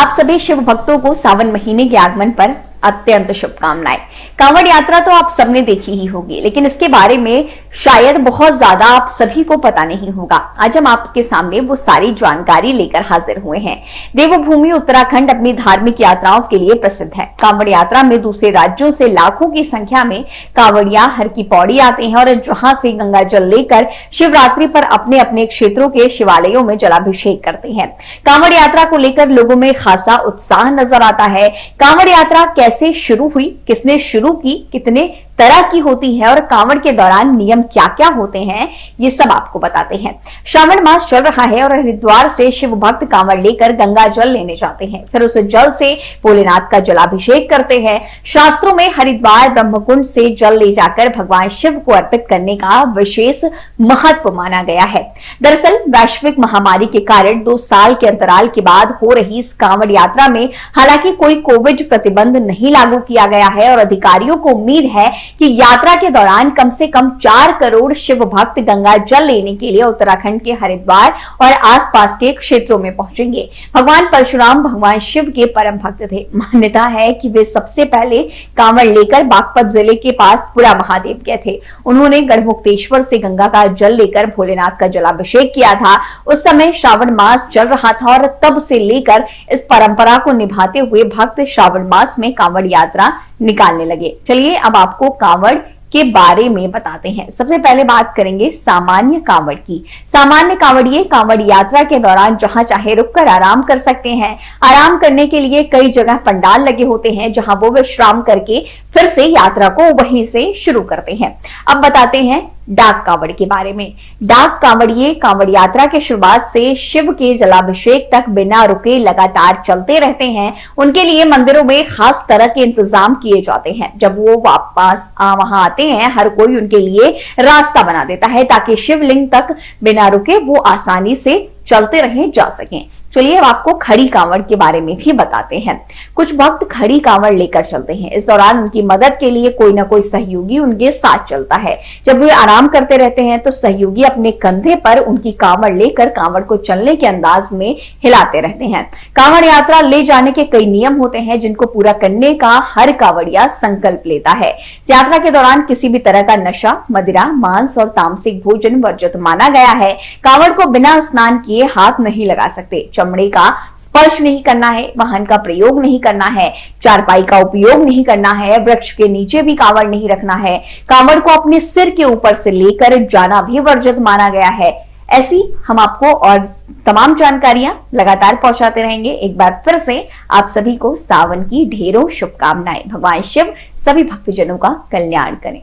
आप सभी शिव भक्तों को सावन महीने के आगमन पर अत्यंत शुभकामनाएं। कांवड़ यात्रा तो आप सबने देखी ही होगी, लेकिन इसके बारे में शायद बहुत ज्यादा आप सभी को पता नहीं होगा। आज हम आपके सामने वो सारी जानकारी लेकर हाजिर हुए हैं। देवभूमि उत्तराखंड अपनी धार्मिक यात्राओं के लिए प्रसिद्ध है। कांवड़ यात्रा में दूसरे राज्यों से लाखों की संख्या में कांवड़िया हर की पौड़ी आते हैं और जहां से गंगा जल लेकर शिवरात्रि पर अपने अपने क्षेत्रों के शिवालयों में जलाभिषेक करते हैं। कांवड़ यात्रा को लेकर लोगों में खासा उत्साह नजर आता है। कांवड़ यात्रा कैसे शुरू हुई, किसने शुरू की, कितने तरह की होती है और कांवड़ के दौरान नियम क्या क्या होते हैं, ये सब आपको बताते हैं। श्रावण मास चल रहा है और हरिद्वार से शिव भक्त कांवड़ लेकर गंगा जल लेने जाते हैं, फिर उस जल से भोलेनाथ का जलाभिषेक करते हैं। शास्त्रों में हरिद्वार ब्रह्मकुंड से जल ले जाकर भगवान शिव को अर्पित करने का विशेष महत्व माना गया है। दरअसल वैश्विक महामारी के कारण 2 साल के अंतराल के बाद हो रही इस कांवड़ यात्रा में हालांकि कोई कोविड प्रतिबंध नहीं लागू किया गया है और अधिकारियों को उम्मीद है कि यात्रा के दौरान कम से कम 4 करोड़ शिव भक्त गंगा जल लेने के लिए उत्तराखंड के हरिद्वार और आसपास के क्षेत्रों में पहुंचेंगे। भगवान परशुराम भगवान शिव के परम भक्त थे। मान्यता है कि वे सबसे पहले कांवड़ लेकर बागपत जिले के पास पुरा महादेव गए थे। उन्होंने गढ़मुक्तेश्वर से गंगा का जल लेकर भोलेनाथ का जलाभिषेक किया था। उस समय श्रावण मास चल रहा था और तब से लेकर इस परंपरा को निभाते हुए भक्त श्रावण मास में कांवड़ यात्रा निकालने लगे। चलिए अब आपको कांवड़ के बारे में बताते हैं। सबसे पहले बात करेंगे सामान्य कांवड़ की। सामान्य कांवड़िए कांवड़ यात्रा के दौरान जहां चाहे रुककर आराम कर सकते हैं। आराम करने के लिए कई जगह पंडाल लगे होते हैं जहां वो विश्राम करके फिर से यात्रा को वहीं से शुरू करते हैं। अब बताते हैं डाक कांवड़ के बारे में। डाक कांवड़िए कांवड़ यात्रा के शुरुआत से शिव के जलाभिषेक तक बिना रुके लगातार चलते रहते हैं। उनके लिए मंदिरों में खास तरह के इंतजाम किए जाते हैं। जब वो वापस वहां आते हैं, हर कोई उनके लिए रास्ता बना देता है ताकि शिवलिंग तक बिना रुके वो आसानी से चलते रहे जा सकें। चलिए अब आपको खड़ी कांवड़ के बारे में भी बताते हैं। कुछ भक्त खड़ी कांवड़ लेकर चलते हैं। इस दौरान उनकी मदद के लिए कोई ना कोई सहयोगी उनके साथ चलता है। जब वे आराम करते रहते हैं तो सहयोगी अपने कंधे पर उनकी कांवड़ लेकर कांवड़ को चलने के अंदाज में हिलाते रहते हैं। कांवड़ यात्रा ले जाने के कई नियम होते हैं जिनको पूरा करने का हर कांवड़िया संकल्प लेता है। इस यात्रा के दौरान किसी भी तरह का नशा, मदिरा, मांस और तामसिक भोजन वर्जित माना गया है। कांवड़ को बिना स्नान किए हाथ नहीं लगा सकते, चमड़े का स्पर्श नहीं करना है, वाहन का प्रयोग नहीं करना है, चारपाई का उपयोग नहीं करना है, वृक्ष के नीचे भी कांवड़ नहीं रखना है। कांवड़ को अपने सिर के ऊपर से लेकर जाना भी वर्जित माना गया है। ऐसी हम आपको और तमाम जानकारियां लगातार पहुंचाते रहेंगे। एक बार फिर से आप सभी को सावन की ढेरों शुभकामनाएं। भगवान शिव सभी भक्तजनों का कल्याण करें।